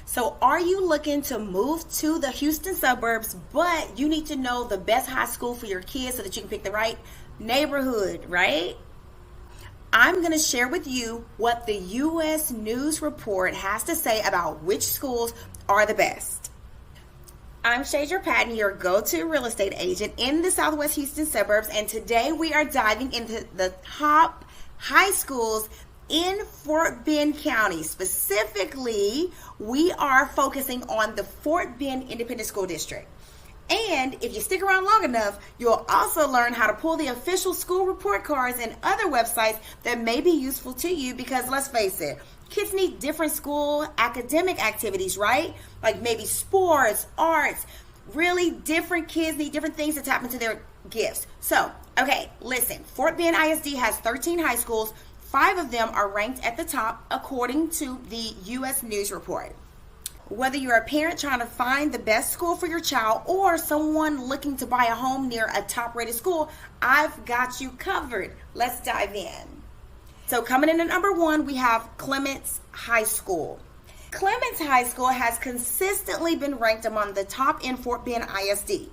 So are you looking to move to the Houston suburbs, but you need to know the best high school for your kids so that you can pick the right neighborhood, right? I'm going to share with you what the U.S. News Report has to say about which schools are the best. I'm Shadrya Patton, your go-to real estate agent in the Southwest Houston suburbs, and today we are diving into the top high schools in Fort Bend County. Specifically, we are focusing on the Fort Bend Independent School District. And if you stick around long enough, you'll also learn how to pull the official school report cards and other websites that may be useful to you, because let's face it, kids need different school academic activities, right? Like maybe sports, arts, really different kids need different things to tap into their gifts. So, okay, listen, Fort Bend ISD has 13 high schools. 5 of them are ranked at the top according to the U.S. News Report. Whether you're a parent trying to find the best school for your child or someone looking to buy a home near a top-rated school, I've got you covered. Let's dive in. So coming in at number 1, we have Clements High School. Clements High School has consistently been ranked among the top in Fort Bend ISD.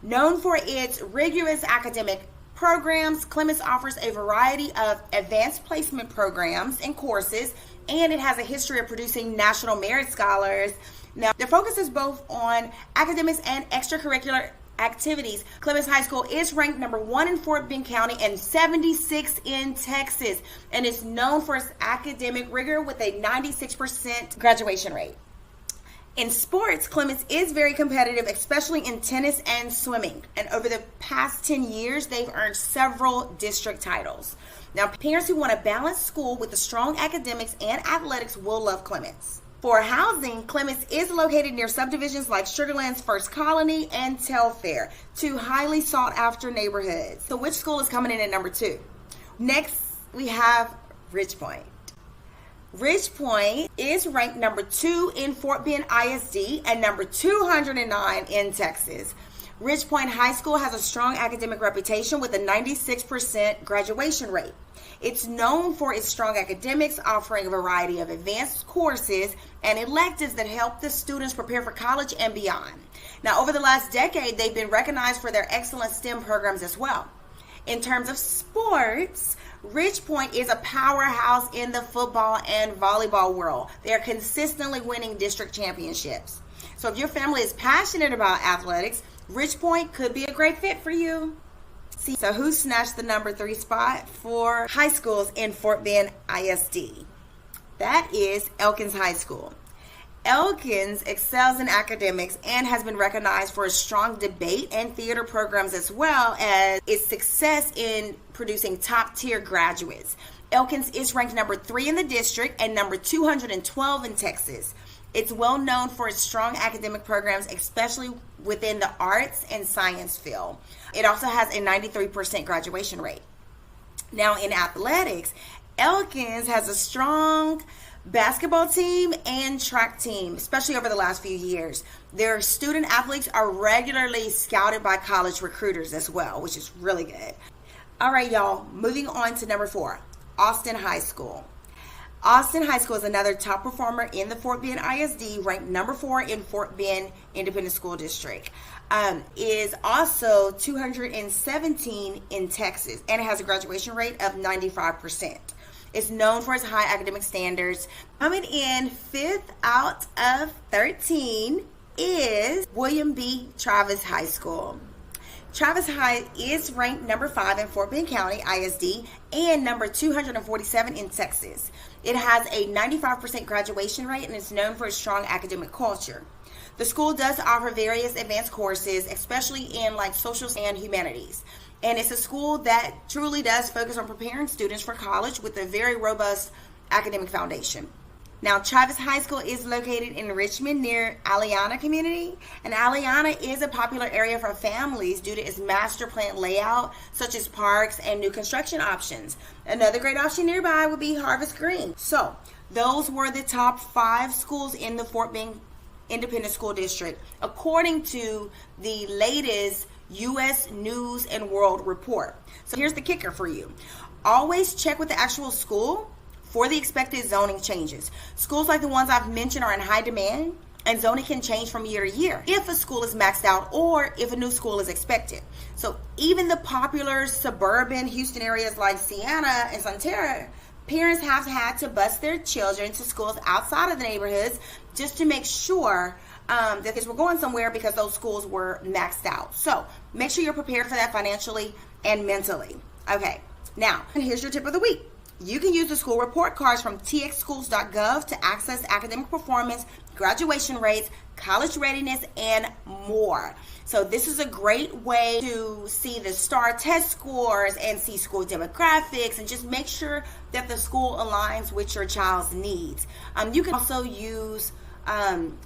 Known for its rigorous academic programs, Clements offers a variety of advanced placement programs and courses, and it has a history of producing national merit scholars. Now, their focus is both on academics and extracurricular activities. Clements High School is ranked number 1 in Fort Bend County and 76 in Texas, and is known for its academic rigor with a 96% graduation rate. In sports, Clements is very competitive, especially in tennis and swimming. And over the past 10 years, they've earned several district titles. Now, parents who want a balanced school with the strong academics and athletics will love Clements. For housing, Clements is located near subdivisions like Sugarland's First Colony and Telfair, 2 highly sought after neighborhoods. So which school is coming in at number 2? Next, we have Ridgepoint. Ridgepoint is ranked number 2 in Fort Bend ISD and number 209 in Texas. Ridgepoint High School has a strong academic reputation with a 96% graduation rate. It's known for its strong academics, offering a variety of advanced courses and electives that help the students prepare for college and beyond. Now, over the last decade, they've been recognized for their excellent STEM programs as well. In terms of sports, Ridgepoint is a powerhouse in the football and volleyball world. They are consistently winning district championships. So if your family is passionate about athletics, Ridgepoint could be a great fit for you. See, so who snatched the number 3 spot for high schools in Fort Bend ISD? That is Elkins High School. Elkins excels in academics and has been recognized for its strong debate and theater programs, as well as its success in producing top-tier graduates. Elkins is ranked number 3 in the district and number 212 in Texas. It's well known for its strong academic programs, especially within the arts and science field. It also has a 93% graduation rate. Now, in athletics, Elkins has a strong basketball team and track team, especially over the last few years. Their student athletes are regularly scouted by college recruiters as well, which is really good. All right, y'all, moving on to number 4, Austin High School. Austin High School is another top performer in the Fort Bend ISD, ranked number 4 in Fort Bend Independent School District. Is also 217 in Texas, and it has a graduation rate of 95%. It's known for its high academic standards. Coming in 5th out of 13 is William B. Travis High School. Travis High is ranked number 5 in Fort Bend County ISD and number 247 in Texas. It has a 95% graduation rate and is known for its strong academic culture. The school does offer various advanced courses, especially in like social and humanities. And it's a school that truly does focus on preparing students for college with a very robust academic foundation. Now, Travis High School is located in Richmond near Aliana community, and Aliana is a popular area for families due to its master plan layout, such as parks and new construction options. Another great option nearby would be Harvest Green. So, those were the top 5 schools in the Fort Bend Independent School District, according to the latest U.S. News and World Report. So here's the kicker for you. Always check with the actual school for the expected zoning changes. Schools like the ones I've mentioned are in high demand, and zoning can change from year to year if a school is maxed out or if a new school is expected. So even the popular suburban Houston areas like Siena and Sonterra, parents have had to bus their children to schools outside of the neighborhoods just to make sure that kids were going somewhere because those schools were maxed out. So make sure you're prepared for that financially and mentally. Okay, now here's your tip of the week. You can use the school report cards from txschools.gov to access academic performance, graduation rates, college readiness, and more. So this is a great way to see the STAR test scores and see school demographics and just make sure that the school aligns with your child's needs. You can also use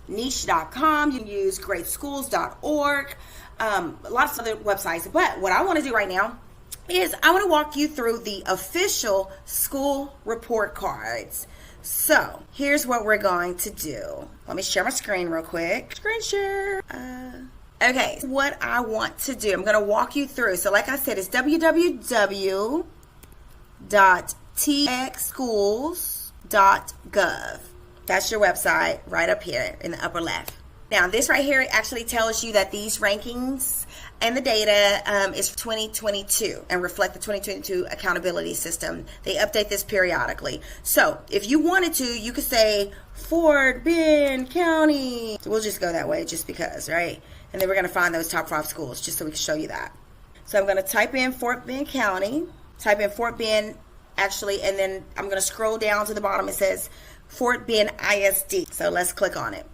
niche.com, you can use greatschools.org, lots of other websites. But what I want to do right now is I want to walk you through the official school report cards. So here's what we're going to do. Let me share my screen real quick. Screen share. Okay, what I want to do, I'm going to walk you through. So like I said, it's www.txschools.gov. That's your website right up here in the upper left. Now this right here actually tells you that these rankings and the data is 2022 and reflect the 2022 accountability system. They update this periodically. So if you wanted to, you could say Fort Bend County. We'll just go that way just because, right? And then we're going to find those top 5 schools just so we can show you that. So I'm going to type in Fort Bend County, type in Fort Bend actually, and then I'm going to scroll down to the bottom. It says Fort Bend ISD. So let's click on it.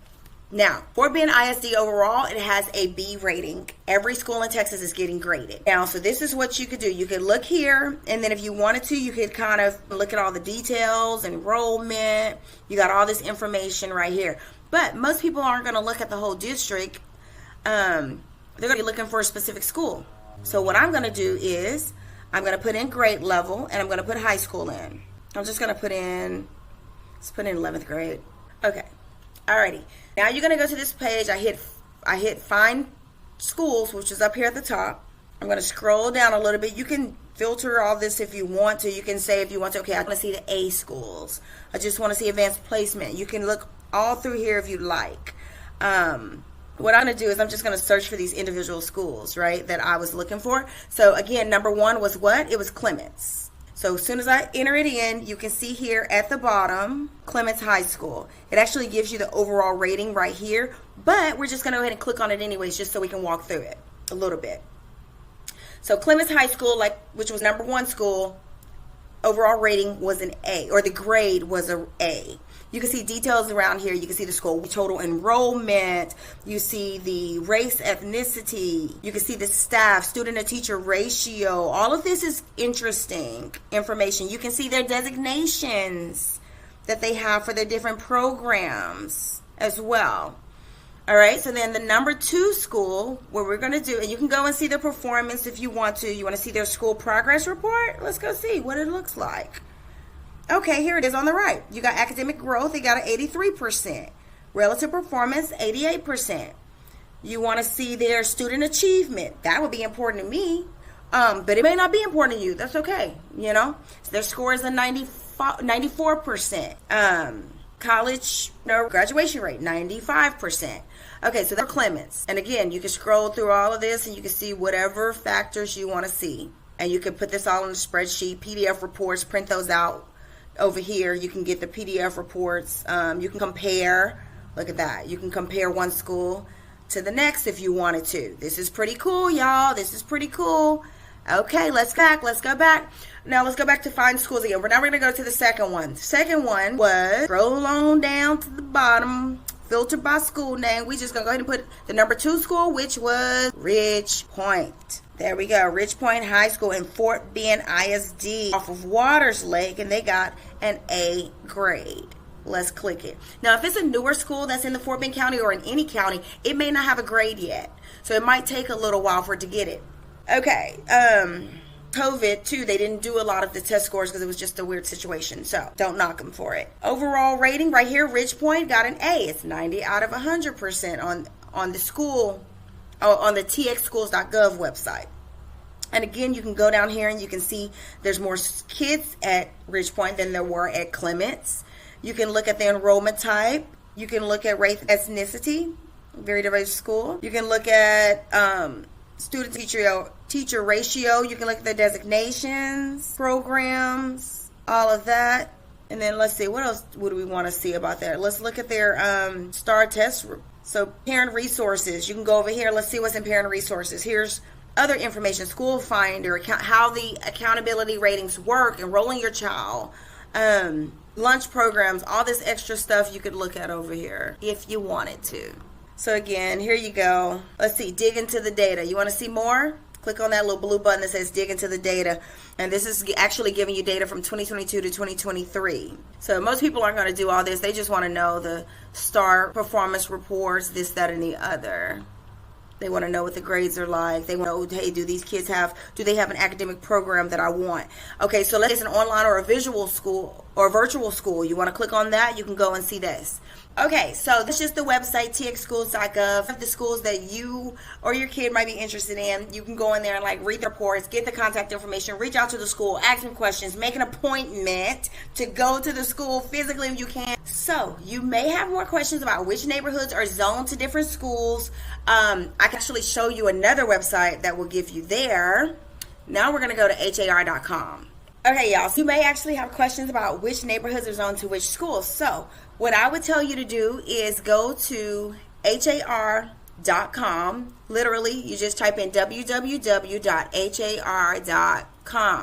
Now, Fort Bend ISD overall, it has a B rating. Every school in Texas is getting graded. Now, so this is what you could do. You could look here, and then if you wanted to, you could kind of look at all the details, enrollment. You got all this information right here. But most people aren't going to look at the whole district. They're going to be looking for a specific school. So what I'm going to do is I'm going to put in grade level, and I'm going to put high school in. I'm just going to put in, let's put in 11th grade. Okay. Alrighty. Now you're going to go to this page. I hit find schools, which is up here at the top. I'm going to scroll down a little bit. You can filter all this if you want to. You can say if you want to, okay, I want to see the A schools. I just want to see advanced placement. You can look all through here if you like. What I'm going to do is I'm just going to search for these individual schools, right, that I was looking for. So again, number 1 was what? It was Clements. So as soon as I enter it in, you can see here at the bottom, Clements High School. It actually gives you the overall rating right here, but we're just going to go ahead and click on it anyways, just so we can walk through it a little bit. So Clements High School, which was number 1 school, overall rating was an A, or the grade was an A. You can see details around here. You can see the school total enrollment. You see the race, ethnicity. You can see the staff, student to teacher ratio. All of this is interesting information. You can see their designations that they have for their different programs as well. All right, so then the number 2 school, what we're going to do, and you can go and see their performance if you want to. You want to see their school progress report? Let's go see what it looks like. Okay, here it is on the right. You got academic growth. They got an 83%. Relative performance, 88%. You want to see their student achievement. That would be important to me, but it may not be important to you. That's okay, you know. So their score is a 94%. College graduation rate, 95%. Okay, so they're Clements. And again, you can scroll through all of this and you can see whatever factors you want to see. And you can put this all in a spreadsheet, PDF reports, print those out. Over here, you can get the PDF reports. You can compare. Look at that. You can compare one school to the next if you wanted to. This is pretty cool, y'all. This is pretty cool. Okay, let's go back. Now let's go back to find schools again. Now we're going to go to the second one. The second one was scroll on down to the bottom, filter by school name. We just going to go ahead and put the number 2 school, which was Ridge Point. There we go. Ridge Point High School in Fort Bend ISD off of Waters Lake, and they got an A grade. Let's click it. Now, if it's a newer school that's in the Fort Bend County or in any county, it may not have a grade yet. So it might take a little while for it to get it. Okay. COVID, too, they didn't do a lot of the test scores because it was just a weird situation. So don't knock them for it. Overall rating right here, Ridge Point got an A. It's 90 out of 100% on the school, on the txschools.gov website. And again, you can go down here and you can see there's more kids at Ridgepoint than there were at Clements. You can look at the enrollment type. You can look at race, ethnicity, very diverse school. You can look at student-teacher ratio. You can look at the designations, programs, all of that. And then let's see, what else would we want to see about that? Let's look at their STAR test. So parent resources, you can go over here. Let's see what's in parent resources. Here's other information, school finder, how the accountability ratings work, enrolling your child, lunch programs, all this extra stuff you could look at over here if you wanted to. So again, here you go. Let's see, dig into the data. You want to see more? Click on that little blue button that says dig into the data. And this is actually giving you data from 2022 to 2023. So most people aren't going to do all this. They just want to know the STAR performance reports, this, that, and the other. They want to know what the grades are like. They want to know, hey, do they have an academic program that I want? Okay, so let's say it's an online or a visual school or virtual school. You want to click on that, you can go and see this. Okay, so this is the website, txschools.gov. The schools that you or your kid might be interested in, you can go in there and like read the reports, get the contact information, reach out to the school, ask them questions, make an appointment to go to the school physically if you can. So you may have more questions about which neighborhoods are zoned to different schools. I can actually show you another website that will give you there. Now we're going to go to HAR.com. Okay, y'all, so you may actually have questions about which neighborhoods are zoned to which schools. So what I would tell you to do is go to HAR.com. Literally, you just type in www.har.com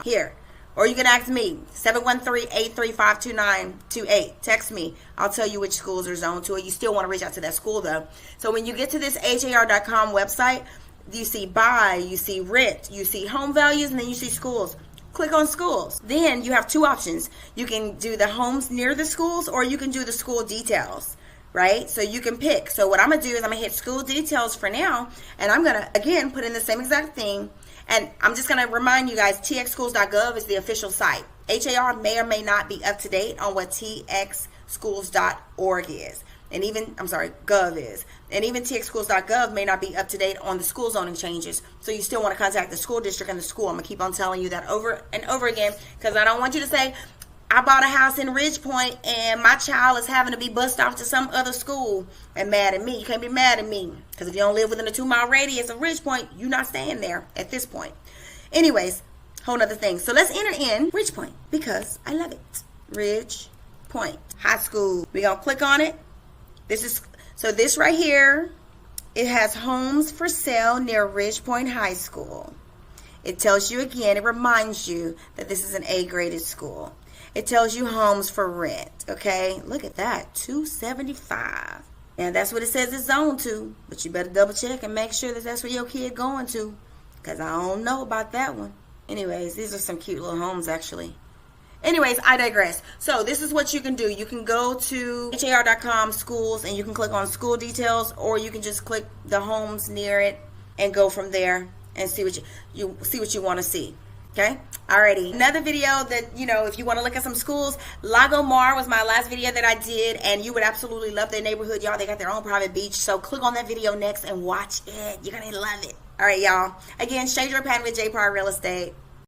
here. Or you can ask me, 713-835-2928. Text me. I'll tell you which schools are zoned to it. You still want to reach out to that school, though. So when you get to this HAR.com website, you see buy, you see rent, you see home values, and then you see schools. Click on schools. Then you have two options. You can do the homes near the schools, or you can do the school details, right? So you can pick. So what I'm going to do is I'm going to hit school details for now, and I'm going to, again, put in the same exact thing. And I'm just going to remind you guys, txschools.gov is the official site. HAR may or may not be up to date on what txschools.org is. And even, gov is. And even txschools.gov may not be up to date on the school zoning changes. So you still want to contact the school district and the school. I'm going to keep on telling you that over and over again, because I don't want you to say, I bought a house in Ridgepoint and my child is having to be bused off to some other school and mad at me. You can't be mad at me, because if you don't live within a 2-mile radius of Ridgepoint, you're not staying there at this point. Anyways, whole nother thing. So let's enter in Ridgepoint because I love it. Ridgepoint High School. We're going to click on it. This right here, it has homes for sale near Ridgepoint High School. It tells you again, it reminds you that this is an A-graded school. It tells you homes for rent, okay? Look at that, $275. And that's what it says it's zoned to, but you better double check and make sure that that's where your kid going to, because I don't know about that one. Anyways, these are some cute little homes, actually. Anyways, I digress. So this is what you can do. You can go to HAR.com schools and you can click on school details, or you can just click the homes near it and go from there and see what you want to see. Okay? Alrighty. Another video that, if you want to look at some schools, Lago Mar was my last video that I did, and you would absolutely love their neighborhood, y'all. They got their own private beach. So click on that video next and watch it. You're going to love it. Alright, y'all. Again, Shadrya, Patton with JPAR Real Estate.